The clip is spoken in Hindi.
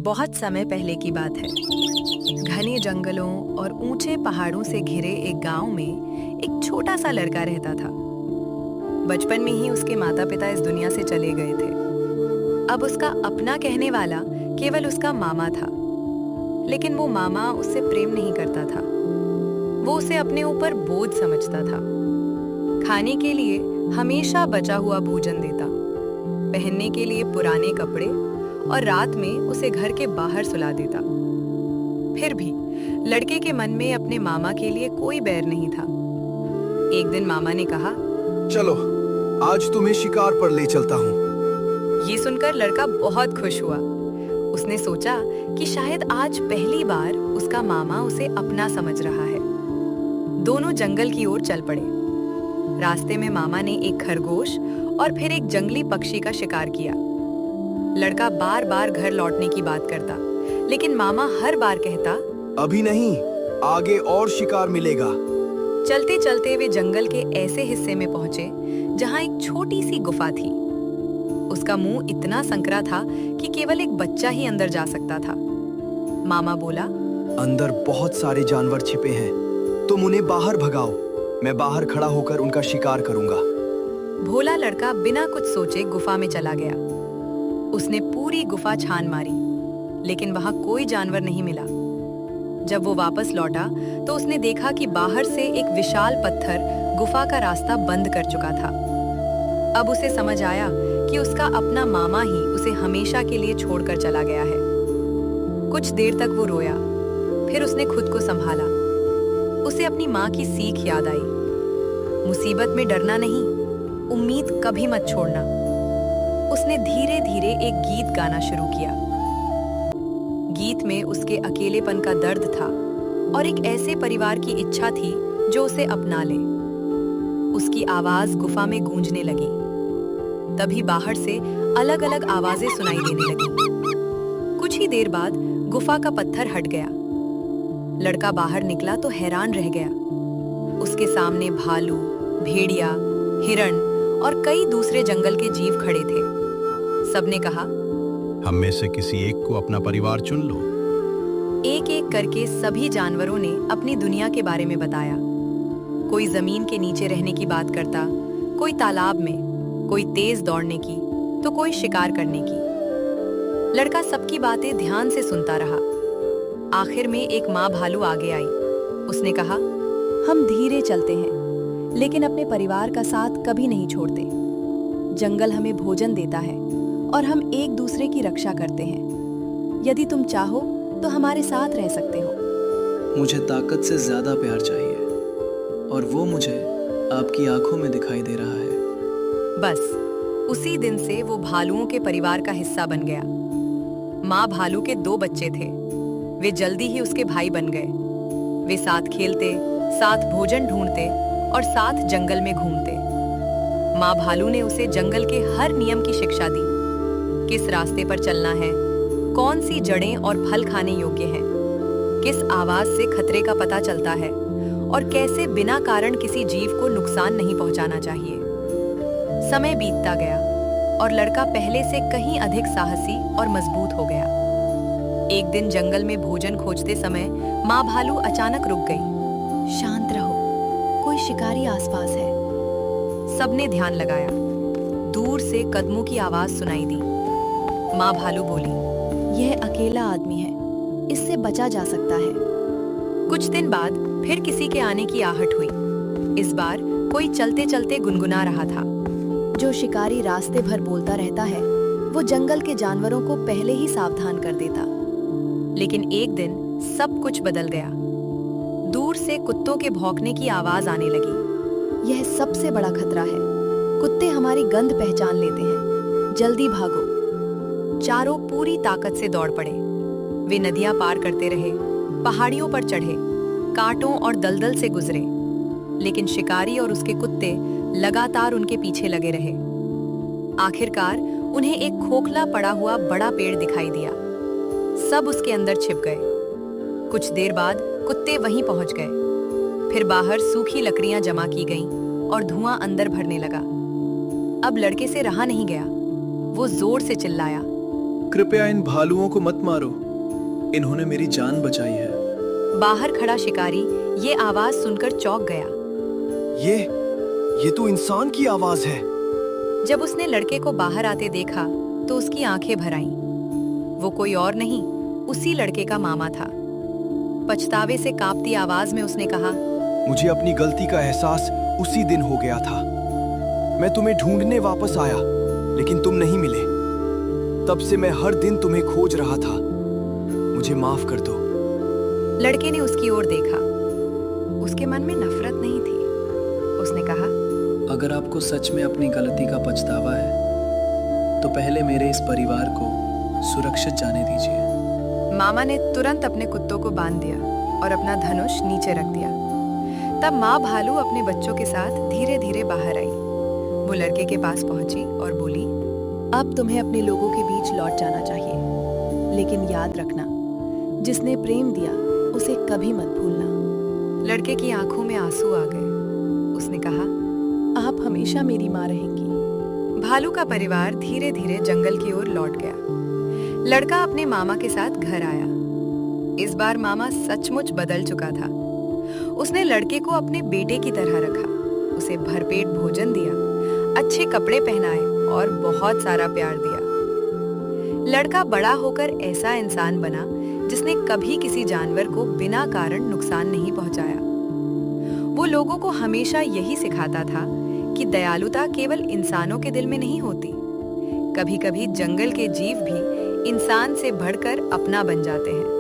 बहुत समय पहले की बात है। घने जंगलों और ऊंचे पहाड़ों से घिरे एक गांव में एक छोटा सा लड़का रहता था। बचपन में ही उसके माता पिता इस दुनिया से चले गए थे। अब उसका अपना कहने वाला केवल उसका मामा था। लेकिन वो मामा उससे प्रेम नहीं करता था। वो उसे अपने ऊपर बोझ समझता था। खाने के लिए हमेशा बचा हुआ भोजन देता, पहनने के लिए पुराने कपड़े, और रात में उसे घर के बाहर सुला देता। फिर भी लड़के के मन में अपने मामा के लिए कोई बैर नहीं था। एक दिन मामा ने कहा, चलो आज तुम्हें शिकार पर ले चलता हूँ। ये सुनकर लड़का बहुत खुश हुआ। उसने सोचा कि शायद आज पहली बार उसका मामा उसे अपना समझ रहा है। दोनों जंगल की ओर चल पड़े। रास्ते में मामा ने एक खरगोश और फिर एक जंगली पक्षी का शिकार किया। लड़का बार बार घर लौटने की बात करता, लेकिन मामा हर बार कहता, अभी नहीं, आगे और शिकार मिलेगा। चलते चलते वे जंगल के ऐसे हिस्से में पहुंचे जहां एक छोटी सी गुफा थी। उसका मुंह इतना संकरा था कि केवल एक बच्चा ही अंदर जा सकता था। मामा बोला, अंदर बहुत सारे जानवर छिपे हैं, तुम उन्हें बाहर भगाओ, मैं बाहर खड़ा होकर उनका शिकार करूंगा। भोला लड़का बिना कुछ सोचे गुफा में चला गया। उसने पूरी गुफा छान मारी, लेकिन वहां कोई जानवर नहीं मिला। जब वो वापस लौटा तो उसने देखा कि बाहर से एक विशाल पत्थर गुफा का रास्ता बंद कर चुका था। अब उसे समझ आया कि उसका अपना मामा ही उसे हमेशा के लिए छोड़कर चला गया है। कुछ देर तक वो रोया, फिर उसने खुद को संभाला। उसे अपनी माँ की सीख याद आई, मुसीबत में डरना नहीं, उम्मीद कभी मत छोड़ना। उसने धीरे धीरे एक गीत गाना शुरू किया। गीत में उसके अकेलेपन का दर्द था और एक ऐसे परिवार की इच्छा थी जो उसे अपना ले। उसकी आवाज गुफा में गूंजने लगी। तभी बाहर से अलग अलग आवाजें सुनाई देने लगी। कुछ ही देर बाद गुफा का पत्थर हट गया। लड़का बाहर निकला तो हैरान रह गया। उसके सामने भालू, भेड़िया, हिरण और कई दूसरे जंगल के जीव खड़े थे। सबने कहा, हम में से किसी एक को अपना परिवार चुन लो। एक एक करके सभी जानवरों ने अपनी दुनिया के बारे में बताया। कोई जमीन के नीचे रहने की बात करता, कोई तालाब में, कोई तेज दौड़ने की, तो कोई शिकार करने की। लड़का सबकी बातें ध्यान से सुनता रहा। आखिर में एक माँ भालू आगे आई। उसने कहा, हम धीरे चलते हैं, लेकिन अपने परिवार का साथ कभी नहीं छोड़ते। जंगल हमें भोजन देता है और हम एक दूसरे की रक्षा करते हैं। यदि तुम चाहो तो हमारे साथ रह सकते हो। मुझे ताकत से ज्यादा प्यार चाहिए, और वो मुझे आपकी आंखों में दिखाई दे रहा है। बस उसी दिन से वो भालुओं के परिवार का हिस्सा बन गया। माँ भालू के 2 बच्चे थे। वे जल्दी ही उसके भाई बन गए। वे साथ खेलते, साथ भोजन ढूंढते और साथ जंगल में घूमते। माँ भालू ने उसे जंगल के हर नियम की शिक्षा दी। किस रास्ते पर चलना है, कौन सी जड़ें और फल खाने योग्य हैं, किस आवाज से खतरे का पता चलता है और कैसे बिना कारण किसी जीव को नुकसान नहीं पहुंचाना चाहिए। समय बीतता गया और लड़का पहले से कहीं अधिक साहसी और मजबूत हो गया। एक दिन जंगल में भोजन खोजते समय माँ भालू अचानक रुक गई। शांत रहो, कोई शिकारी आसपास है। सबने ध्यान लगाया। दूर से कदमों की आवाज सुनाई दी। माँ भालू बोली, यह अकेला आदमी है, इससे बचा जा सकता है। कुछ दिन बाद फिर किसी के आने की आहट हुई। इस बार कोई चलते चलते गुनगुना रहा था, जो शिकारी रास्ते भर बोलता रहता है, वो जंगल के जानवरों को पहले ही सावधान कर देता। लेकिन एक दिन सब कुछ बदल गया। दूर से कुत्तों के भौंकने की आवाज आने लगी। यह सबसे बड़ा खतरा है, कुत्ते हमारी गंध पहचान लेते हैं, जल्दी भागो। चारों पूरी ताकत से दौड़ पड़े। वे नदियां पार करते रहे, पहाड़ियों पर चढ़े, कांटों और दलदल से गुजरे, लेकिन शिकारी और उसके कुत्ते लगातार उनके पीछे लगे रहे। आखिरकार उन्हें एक खोखला पड़ा हुआ बड़ा पेड़ दिखाई दिया। सब उसके अंदर छिप गए। कुछ देर बाद कुत्ते वहीं पहुंच गए। फिर बाहर सूखी लकड़ियां जमा की गईं और धुआं अंदर भरने लगा। अब लड़के से रहा नहीं गया। वो जोर से चिल्लाया, कृपया इन भालुओं को मत मारो, इन्होंने मेरी जान बचाई है। बाहर खड़ा शिकारी ये आवाज सुनकर चौंक गया। ये तो इंसान की आवाज है। जब उसने लड़के को बाहर आते देखा तो उसकी आंखें भर आईं। वो कोई और नहीं, उसी लड़के का मामा था। पछतावे से कांपती आवाज में उसने कहा, मुझे अपनी गलती का एहसास उसी दिन हो गया था। मैं तुम्हें ढूंढने वापस आया, लेकिन तुम नहीं मिले। तब से मैं हर दिन तुम्हें खोज रहा था। मुझे माफ कर दो। लड़के ने उसकी ओर देखा। उसके मन में नफरत नहीं थी। उसने कहा, अगर आपको सच में अपनी गलती का पछतावा है तो पहले मेरे इस परिवार को सुरक्षित जाने दीजिए। मामा ने तुरंत अपने कुत्तों को बांध दिया और अपना धनुष नीचे रख दिया। तब माँ भालू अपने बच्चों के साथ धीरे धीरे बाहर आई। वो लड़के के पास पहुंची और बोली, अब तुम्हें अपने लोगों के बीच लौट जाना चाहिए, लेकिन याद रखना, जिसने प्रेम दिया उसे कभी मत भूलना। लड़के की आंखों में आंसू आ गए। उसने कहा, आप हमेशा मेरी माँ रहेंगी। भालू का परिवार धीरे धीरे जंगल की ओर लौट गया। लड़का अपने मामा के साथ घर आया। इस बार मामा सचमुच बदल चुका था। उसने लड़के को अपने बेटे की तरह रखा, उसे भरपेट भोजन दिया, अच्छे कपड़े पहनाए और बहुत सारा प्यार दिया। लड़का बड़ा होकर ऐसा इंसान बना जिसने कभी किसी जानवर को बिना कारण नुकसान नहीं पहुंचाया। वो लोगों को हमेशा यही सिखाता था कि दयालुता केवल इंसानों के दिल में नहीं होती, कभी-कभी जंगल के जीव भी इंसान से बढ़कर अपना बन जाते हैं।